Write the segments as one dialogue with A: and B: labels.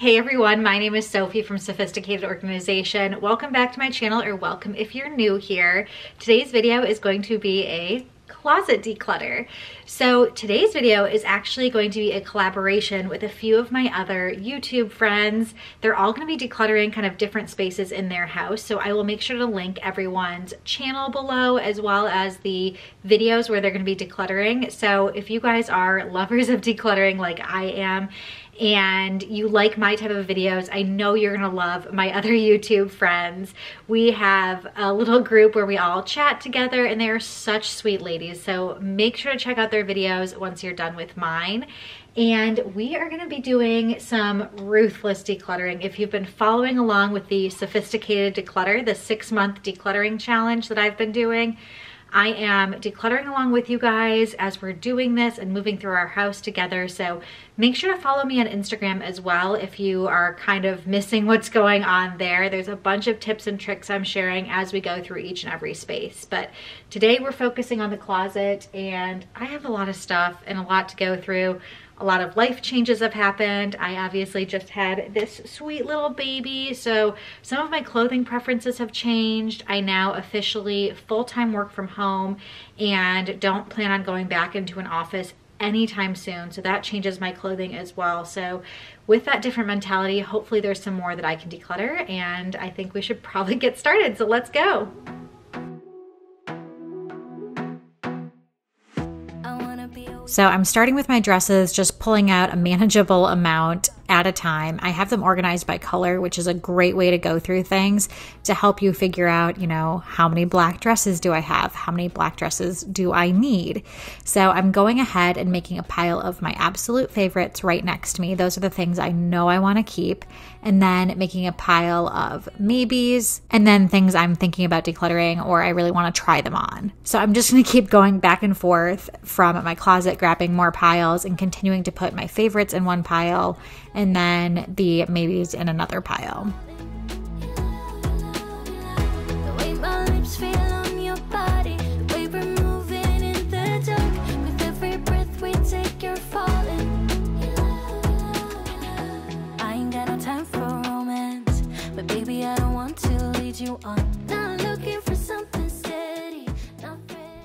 A: Hey everyone, my name is Sophie from Sophisticated Organization. Welcome back to my channel, or welcome if you're new here. Today's video is going to be a closet declutter. So today's video is actually going to be a collaboration with a few of my other YouTube friends. They're all going to be decluttering kind of different spaces in their house. So I will make sure to link everyone's channel below, as well as the videos where they're going to be decluttering. So if you guys are lovers of decluttering like I am, and you like my type of videos, I know you're gonna love my other YouTube friends. We have a little group where we all chat together, and they are such sweet ladies. So make sure to check out their videos once you're done with mine. And we are gonna be doing some ruthless decluttering. If you've been following along with the Sophisticated Declutter, the 6-month decluttering challenge that I've been doing, I am decluttering along with you guys as we're doing this and moving through our house together. So make sure to follow me on Instagram as well if you are kind of missing what's going on there. There's a bunch of tips and tricks I'm sharing as we go through each and every space. But today we're focusing on the closet, and I have a lot of stuff and a lot to go through. A lot of life changes have happened. I obviously just had this sweet little baby, so some of my clothing preferences have changed. I now officially full-time work from home and don't plan on going back into an office anytime soon, so that changes my clothing as well. So with that different mentality, hopefully there's some more that I can declutter, and I think we should probably get started, so let's go. So I'm starting with my dresses, just pulling out a manageable amount at a time. I have them organized by color, which is a great way to go through things to help you figure out, how many black dresses do I have? How many black dresses do I need? So I'm going ahead and making a pile of my absolute favorites right next to me. Those are the things I know I want to keep. And then making a pile of maybes, and then things I'm thinking about decluttering or I really want to try them on. So I'm just going to keep going back and forth from my closet, grabbing more piles and continuing to put my favorites in one pile and then the maybes in another pile.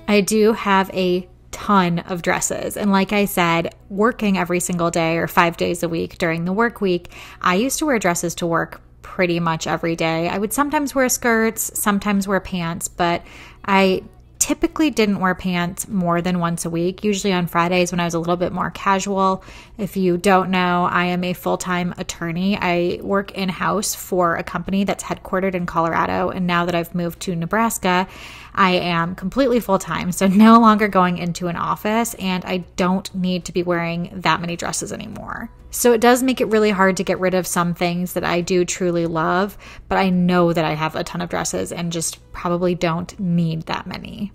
A: I do have a ton of dresses, and like I said, working every single day or 5 days a week during the work week, I used to wear dresses to work pretty much every day. I would sometimes wear skirts, sometimes wear pants, but I typically didn't wear pants more than once a week, usually on Fridays when I was a little bit more casual. If you don't know, I am a full-time attorney. I work in-house for a company that's headquartered in Colorado, and now that I've moved to Nebraska, I am completely full-time, so no longer going into an office, and I don't need to be wearing that many dresses anymore. So it does make it really hard to get rid of some things that I do truly love, but I know that I have a ton of dresses and just probably don't need that many.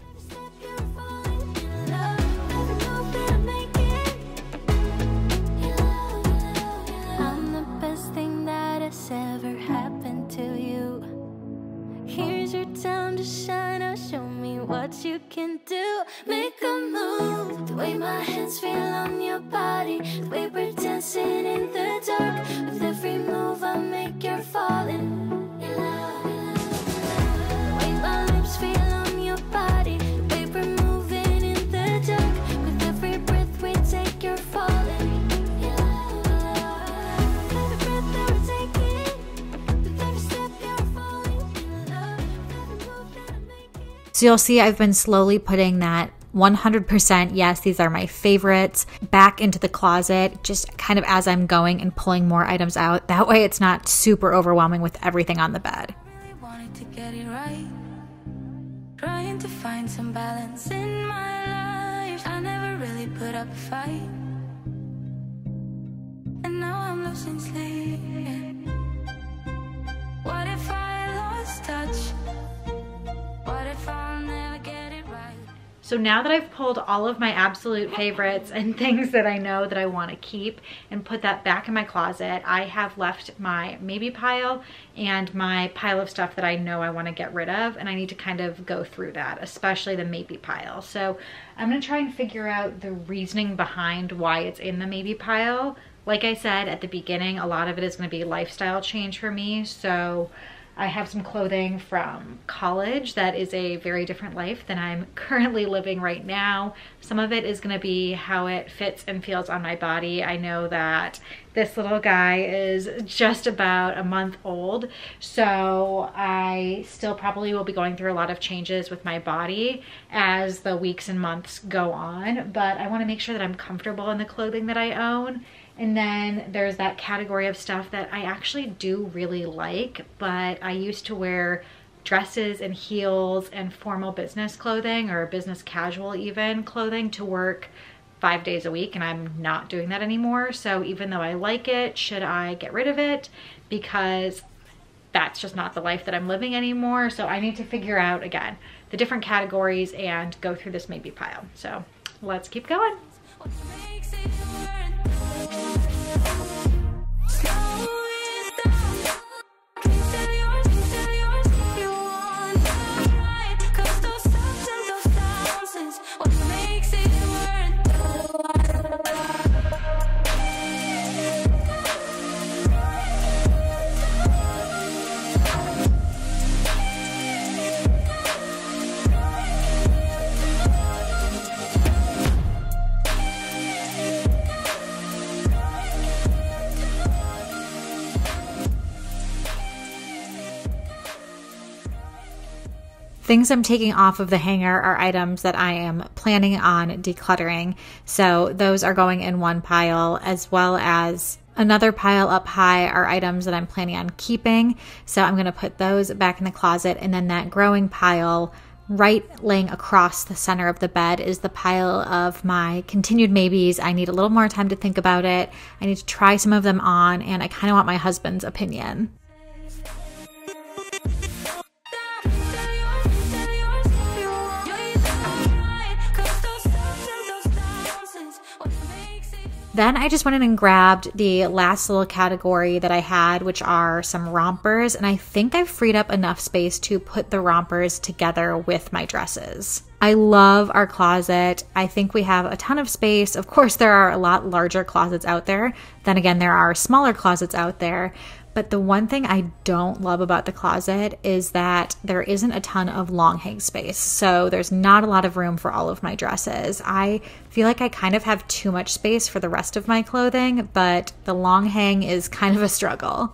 B: What you can do, make a move. The way my hands feel on your body, the way we're dancing in the dark. With every move I make, you're falling. The way my lips feel on your body, the way we're moving in the dark. With every breath we take, you're falling. Every breath that we're taking, with every step you're falling in love. Every move that I make.
A: So you'll see I've been slowly putting that 100%, yes, these are my favorites, back into the closet, just kind of as I'm going and pulling more items out. That way it's not super overwhelming with everything on the bed.
B: Really wanted to get it right, trying to find some balance in my life. I never really put up a fight, and now I'm losing sleep. What if I lost touch? What if I'll never get it right?
A: So now that I've pulled all of my absolute favorites and things that I know that I want to keep and put that back in my closet, I have left my maybe pile and my pile of stuff that I know I want to get rid of, and I need to kind of go through that, especially the maybe pile. So I'm going to try and figure out the reasoning behind why it's in the maybe pile. Like I said at the beginning, a lot of it is going to be lifestyle change for me. So I have some clothing from college that is a very different life than I'm currently living right now. Some of it is going to be how it fits and feels on my body. I know that this little guy is just about a month old, so I still probably will be going through a lot of changes with my body as the weeks and months go on, but I want to make sure that I'm comfortable in the clothing that I own. And then there's that category of stuff that I actually do really like, but I used to wear dresses and heels and formal business clothing, or business casual even clothing, to work 5 days a week, and I'm not doing that anymore. So even though I like it, should I get rid of it? Because that's just not the life that I'm living anymore. So I need to figure out, again, the different categories and go through this maybe pile. So let's keep going. Things I'm taking off of the hanger are items that I am planning on decluttering. So those are going in one pile, as well as another pile up high are items that I'm planning on keeping. So I'm going to put those back in the closet, and then that growing pile right laying across the center of the bed is the pile of my continued maybes. I need a little more time to think about it. I need to try some of them on, and I kind of want my husband's opinion. Then I just went in and grabbed the last little category that I had, which are some rompers. And I think I've freed up enough space to put the rompers together with my dresses. I love our closet. I think we have a ton of space. Of course, there are a lot larger closets out there. Then again, there are smaller closets out there. But the one thing I don't love about the closet is that there isn't a ton of long hang space. So there's not a lot of room for all of my dresses. I feel like I kind of have too much space for the rest of my clothing, but the long hang is kind of a struggle.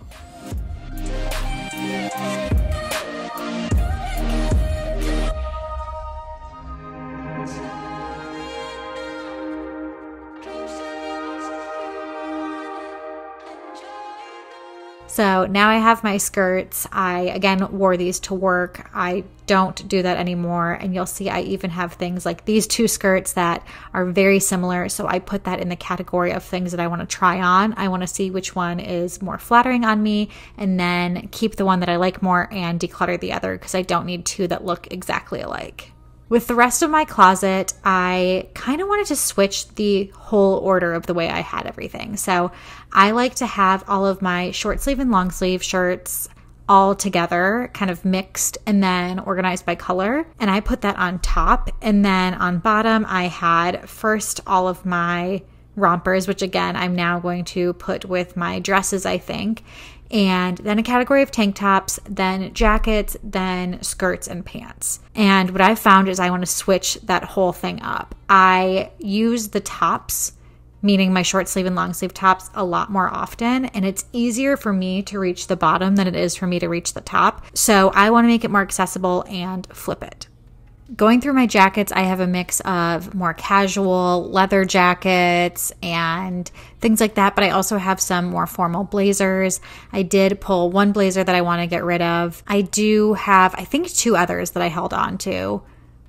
A: So now I have my skirts. I, again, wore these to work. I don't do that anymore. And you'll see I even have things like these two skirts that are very similar. So I put that in the category of things that I want to try on. I want to see which one is more flattering on me, and then keep the one that I like more and declutter the other, because I don't need two that look exactly alike. With the rest of my closet, I kind of wanted to switch the whole order of the way I had everything. So I like to have all of my short sleeve and long sleeve shirts all together, kind of mixed and then organized by color. And I put that on top. And then on bottom, I had first all of my rompers, which again, I'm now going to put with my dresses, I think. And then a category of tank tops, then jackets, then skirts and pants. And what I've found is I want to switch that whole thing up. I use the tops, meaning my short sleeve and long sleeve tops, a lot more often. And it's easier for me to reach the bottom than it is for me to reach the top. So I want to make it more accessible and flip it. Going through my jackets, I have a mix of more casual leather jackets and things like that, but I also have some more formal blazers. I did pull one blazer that I want to get rid of. I do have, I think, two others that I held on to,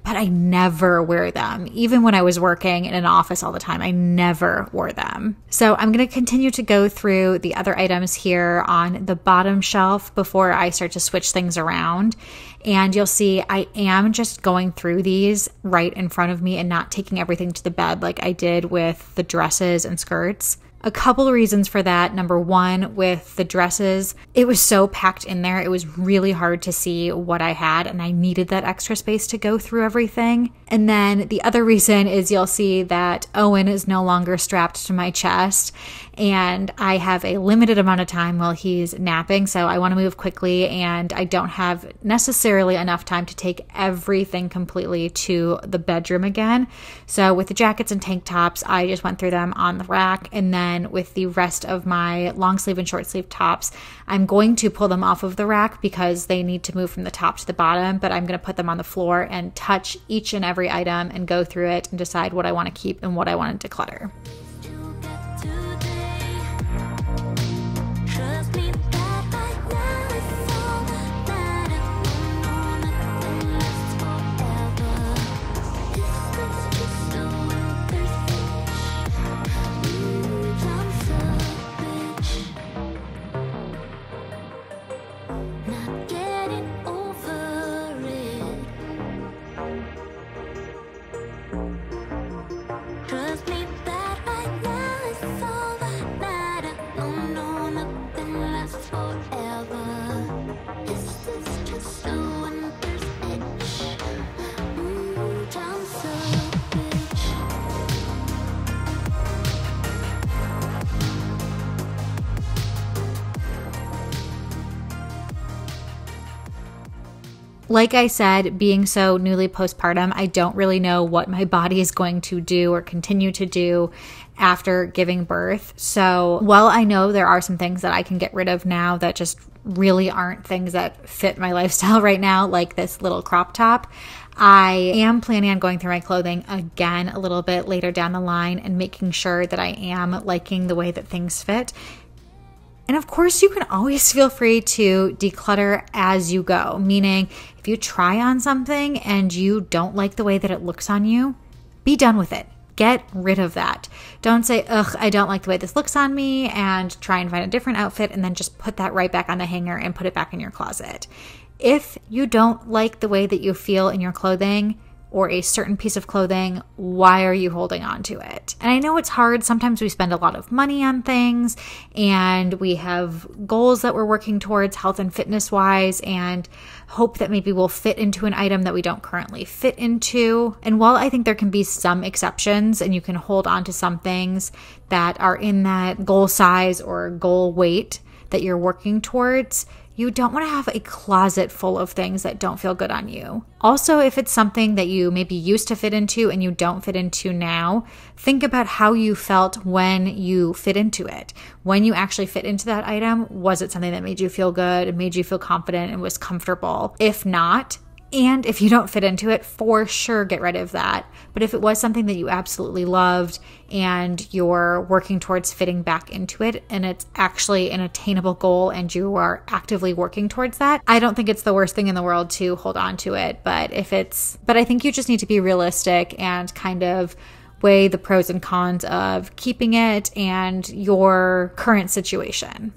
A: but I never wear them. Even when I was working in an office all the time, I never wore them. So I'm going to continue to go through the other items here on the bottom shelf before I start to switch things around. And you'll see I am just going through these right in front of me and not taking everything to the bed like I did with the dresses and skirts. A couple of reasons for that. Number one, with the dresses, it was so packed in there. It was really hard to see what I had, and I needed that extra space to go through everything. And then the other reason is you'll see that Owen is no longer strapped to my chest, and I have a limited amount of time while he's napping, so I want to move quickly, and I don't have necessarily enough time to take everything completely to the bedroom again. So with the jackets and tank tops, I just went through them on the rack, and then with the rest of my long sleeve and short sleeve tops, I'm going to pull them off of the rack because they need to move from the top to the bottom, but I'm going to put them on the floor and touch each and every item and go through it and decide what I want to keep and what I want to declutter. Like I said, being so newly postpartum, I don't really know what my body is going to do or continue to do after giving birth. So while I know there are some things that I can get rid of now that just really aren't things that fit my lifestyle right now, like this little crop top, I am planning on going through my clothing again a little bit later down the line and making sure that I am liking the way that things fit. And of course, you can always feel free to declutter as you go, meaning if you try on something and you don't like the way that it looks on you, be done with it. Get rid of that. Don't say, ugh, I don't like the way this looks on me, and try and find a different outfit and then just put that right back on the hanger and put it back in your closet. If you don't like the way that you feel in your clothing, or a certain piece of clothing, why are you holding on to it? And I know it's hard. Sometimes we spend a lot of money on things and we have goals that we're working towards health and fitness wise and hope that maybe we'll fit into an item that we don't currently fit into. And while I think there can be some exceptions and you can hold on to some things that are in that goal size or goal weight that you're working towards, you don't want to have a closet full of things that don't feel good on you. Also, if it's something that you maybe used to fit into and you don't fit into now, think about how you felt when you fit into it. When you actually fit into that item, was it something that made you feel good and made you feel confident and was comfortable? If not, and if you don't fit into it, for sure get rid of that. But if it was something that you absolutely loved and you're working towards fitting back into it and it's actually an attainable goal and you are actively working towards that, I don't think it's the worst thing in the world to hold on to it. But I think you just need to be realistic and kind of weigh the pros and cons of keeping it and your current situation.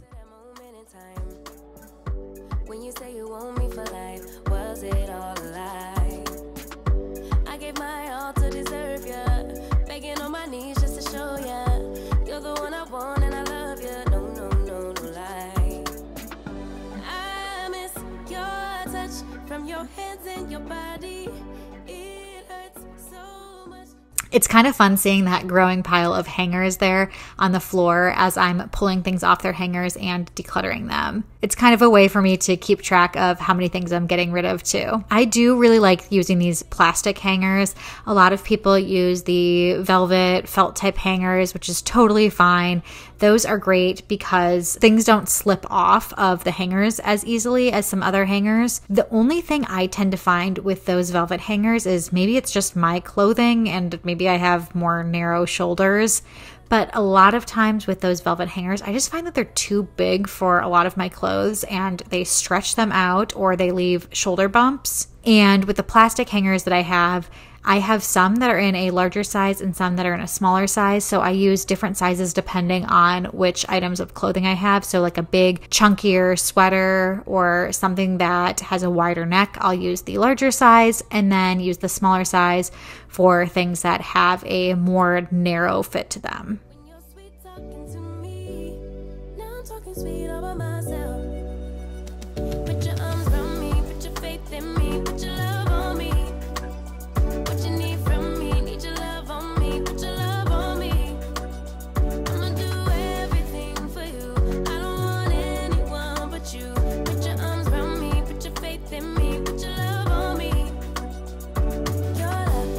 A: It's kind of fun seeing that growing pile of hangers there on the floor as I'm pulling things off their hangers and decluttering them. It's kind of a way for me to keep track of how many things I'm getting rid of too. I do really like using these plastic hangers. A lot of people use the velvet felt type hangers, which is totally fine. Those are great because things don't slip off of the hangers as easily as some other hangers. The only thing I tend to find with those velvet hangers is maybe it's just my clothing and maybe I have more narrow shoulders. But a lot of times with those velvet hangers, I just find that they're too big for a lot of my clothes and they stretch them out or they leave shoulder bumps. And with the plastic hangers that I have some that are in a larger size and some that are in a smaller size. So I use different sizes depending on which items of clothing I have. So like a big chunkier sweater or something that has a wider neck, I'll use the larger size and then use the smaller size for things that have a more narrow fit to them.
B: When you're sweet talking to sweet over myself. Put your arms around me, put your faith in me, put your love on me. What you need from me, need your love on me, put your love on me. I'ma do everything for you. I don't want anyone but you. Put your arms around me, put your faith in me, put your love on me. Your love,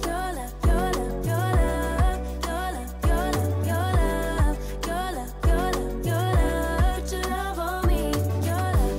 B: your love, your love, your love, your love, your love, your love, your love, your love, your love. Put your love on me. Your love,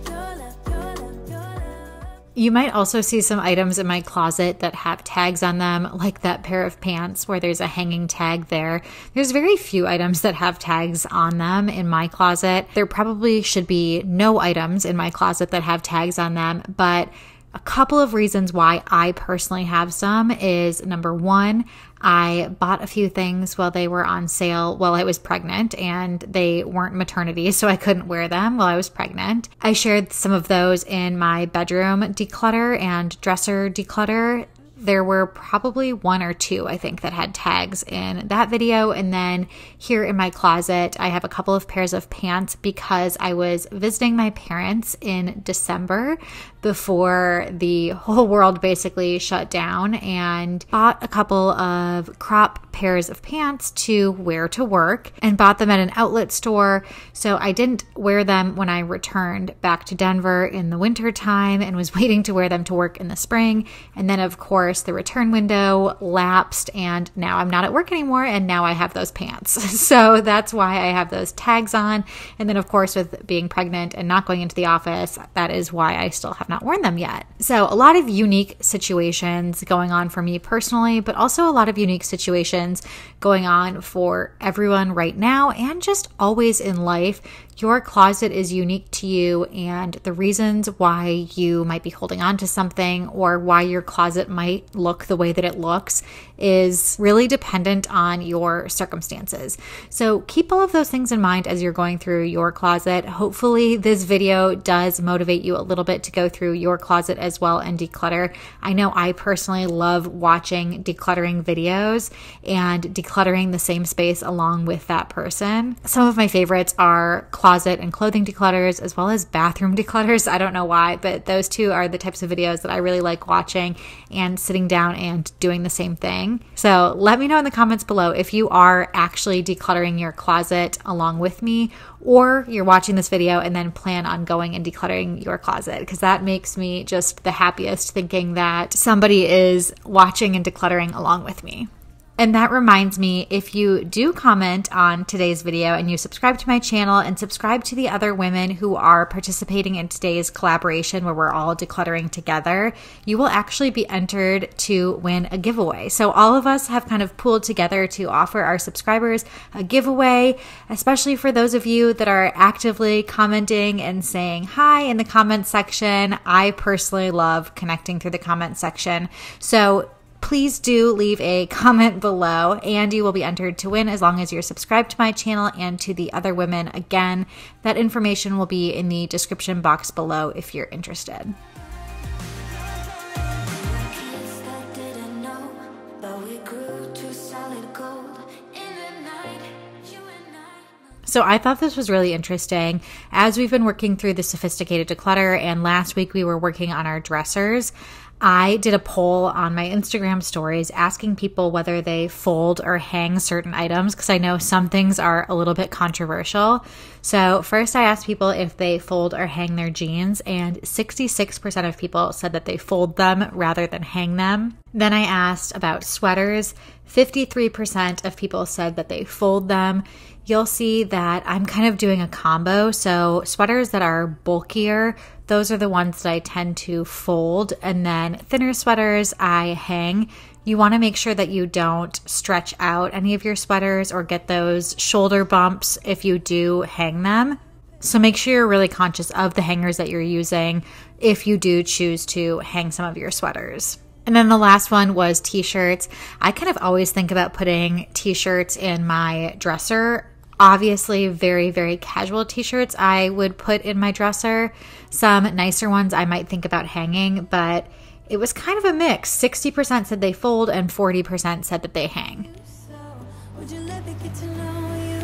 B: your love, your love, your love.
A: You might also see some items in my closet that have tags on them, like that pair of pants where there's a hanging tag there. There's very few items that have tags on them in my closet. There probably should be no items in my closet that have tags on them, but a couple of reasons why I personally have some is, number one, I bought a few things while they were on sale while I was pregnant, and they weren't maternity, so I couldn't wear them while I was pregnant. I shared some of those in my bedroom declutter and dresser declutter. There were probably one or two, I think, that had tags in that video. And then here in my closet, I have a couple of pairs of pants because I was visiting my parents in December before the whole world basically shut down, and bought a couple of crop pairs of pants to wear to work and bought them at an outlet store. So I didn't wear them when I returned back to Denver in the winter time and was waiting to wear them to work in the spring. And then of course the return window lapsed and now I'm not at work anymore, and now I have those pants. So that's why I have those tags on. And then of course with being pregnant and not going into the office, that is why I still have not worn them yet. So a lot of unique situations going on for me personally, but also a lot of unique situations going on for everyone right now and just always in life. Your closet is unique to you, and the reasons why you might be holding on to something or why your closet might look the way that it looks is really dependent on your circumstances. So keep all of those things in mind as you're going through your closet. Hopefully this video does motivate you a little bit to go through your closet as well and declutter. I know I personally love watching decluttering videos and decluttering the same space along with that person. Some of my favorites are closet and clothing declutters, as well as bathroom declutters. I don't know why, but those two are the types of videos that I really like watching and sitting down and doing the same thing. So let me know in the comments below if you are actually decluttering your closet along with me, or you're watching this video and then plan on going and decluttering your closet, because that makes me just the happiest thinking that somebody is watching and decluttering along with me. And that reminds me, if you do comment on today's video and you subscribe to my channel and subscribe to the other women who are participating in today's collaboration where we're all decluttering together, you will actually be entered to win a giveaway. So all of us have kind of pooled together to offer our subscribers a giveaway, especially for those of you that are actively commenting and saying hi in the comments section. I personally love connecting through the comments section. So please do leave a comment below and you will be entered to win as long as you're subscribed to my channel and to the other women. Again, that information will be in the description box below if you're interested. So I thought this was really interesting. As we've been working through the sophisticated declutter, and last week we were working on our dressers, I did a poll on my Instagram stories asking people whether they fold or hang certain items, because I know some things are a little bit controversial. So first I asked people if they fold or hang their jeans, and 66% of people said that they fold them rather than hang them. Then I asked about sweaters. 53% of people said that they fold them. You'll see that I'm kind of doing a combo. So sweaters that are bulkier, those are the ones that I tend to fold, and then thinner sweaters I hang. You want to make sure that you don't stretch out any of your sweaters or get those shoulder bumps if you do hang them. So make sure you're really conscious of the hangers that you're using if you do choose to hang some of your sweaters. And then the last one was t-shirts. I kind of always think about putting t-shirts in my dresser. Obviously, very, very casual t-shirts I would put in my dresser. Some nicer ones I might think about hanging, but it was kind of a mix. 60% said they fold and 40% said that they hang.
B: Would you let me get to know you?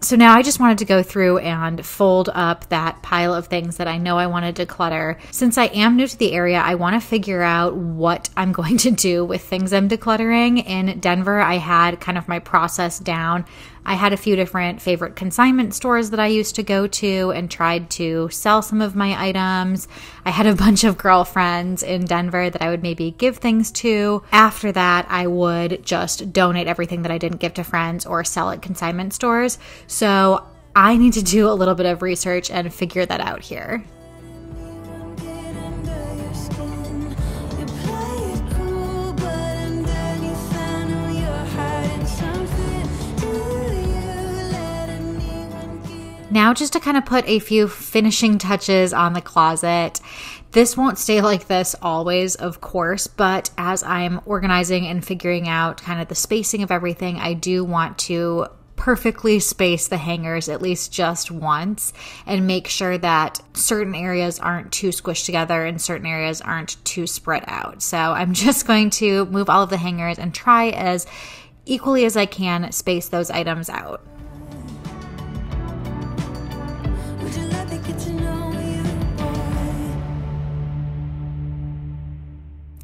A: So now I just wanted to go through and fold up that pile of things that I know I want to declutter. Since I am new to the area, I want to figure out what I'm going to do with things I'm decluttering. In Denver, I had kind of my process down. I had a few different favorite consignment stores that I used to go to and tried to sell some of my items. I had a bunch of girlfriends in Denver that I would maybe give things to. After that, I would just donate everything that I didn't give to friends or sell at consignment stores. So I need to do a little bit of research and figure that out here. Now just to kind of put a few finishing touches on the closet. This won't stay like this always, of course, but as I'm organizing and figuring out kind of the spacing of everything, I do want to perfectly space the hangers at least just once and make sure that certain areas aren't too squished together and certain areas aren't too spread out. So I'm just going to move all of the hangers and try as equally as I can space those items out.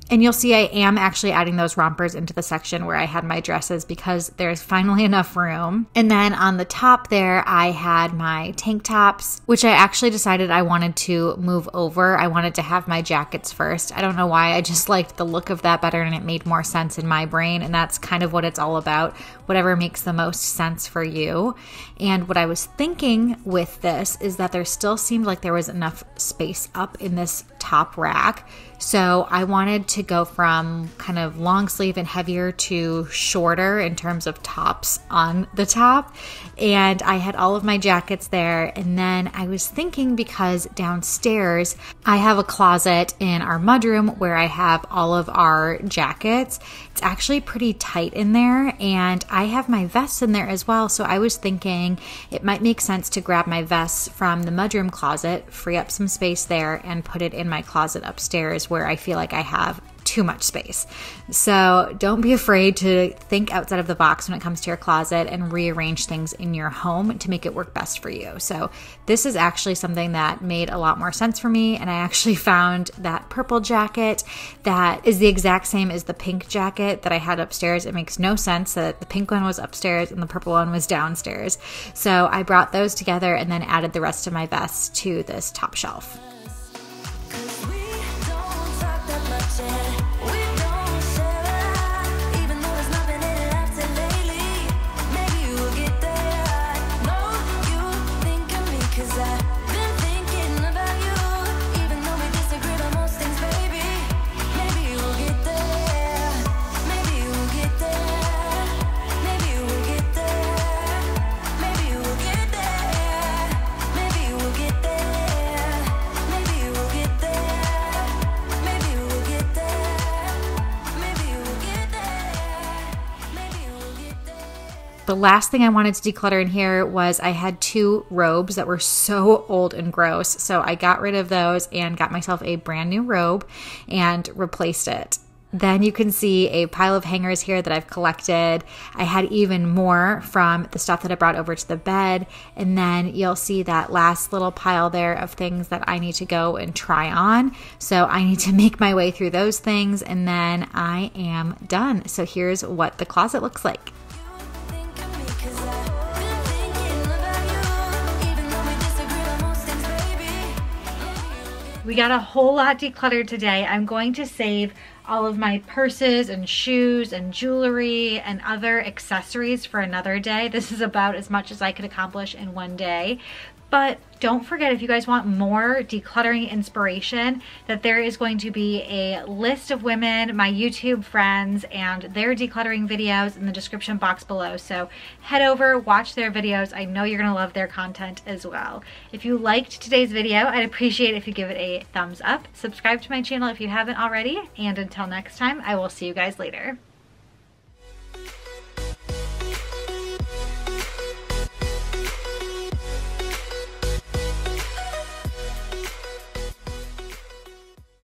A: And you'll see I am actually adding those rompers into the section where I had my dresses because there's finally enough room. And then on the top there, I had my tank tops, which I actually decided I wanted to move over. I wanted to have my jackets first. I don't know why, I just liked the look of that better and it made more sense in my brain. And that's kind of what it's all about, whatever makes the most sense for you. And what I was thinking with this is that there still seemed like there was enough space up in this top rack. So I wanted to go from kind of long sleeve and heavier to shorter in terms of tops on the top. And I had all of my jackets there. And then I was thinking, because downstairs I have a closet in our mudroom where I have all of our jackets. It's actually pretty tight in there and I have my vests in there as well. So I was thinking it might make sense to grab my vests from the mudroom closet, free up some space there and put it in my closet upstairs where I feel like I have too much space. So don't be afraid to think outside of the box when it comes to your closet and rearrange things in your home to make it work best for you. So this is actually something that made a lot more sense for me. And I actually found that purple jacket that is the exact same as the pink jacket that I had upstairs. It makes no sense that the pink one was upstairs and the purple one was downstairs. So I brought those together and then added the rest of my vests to this top shelf. The last thing I wanted to declutter in here was I had 2 robes that were so old and gross. So I got rid of those and got myself a brand new robe and replaced it. Then you can see a pile of hangers here that I've collected. I had even more from the stuff that I brought over to the bed. And then you'll see that last little pile there of things that I need to go and try on. So I need to make my way through those things and then I am done. So here's what the closet looks like. We got a whole lot decluttered today. I'm going to save all of my purses and shoes and jewelry and other accessories for another day. This is about as much as I could accomplish in one day. But don't forget, if you guys want more decluttering inspiration, that there is going to be a list of women, my YouTube friends, and their decluttering videos in the description box below. So head over, watch their videos. I know you're gonna love their content as well. If you liked today's video, I'd appreciate if you give it a thumbs up. Subscribe to my channel if you haven't already. And until next time, I will see you guys later.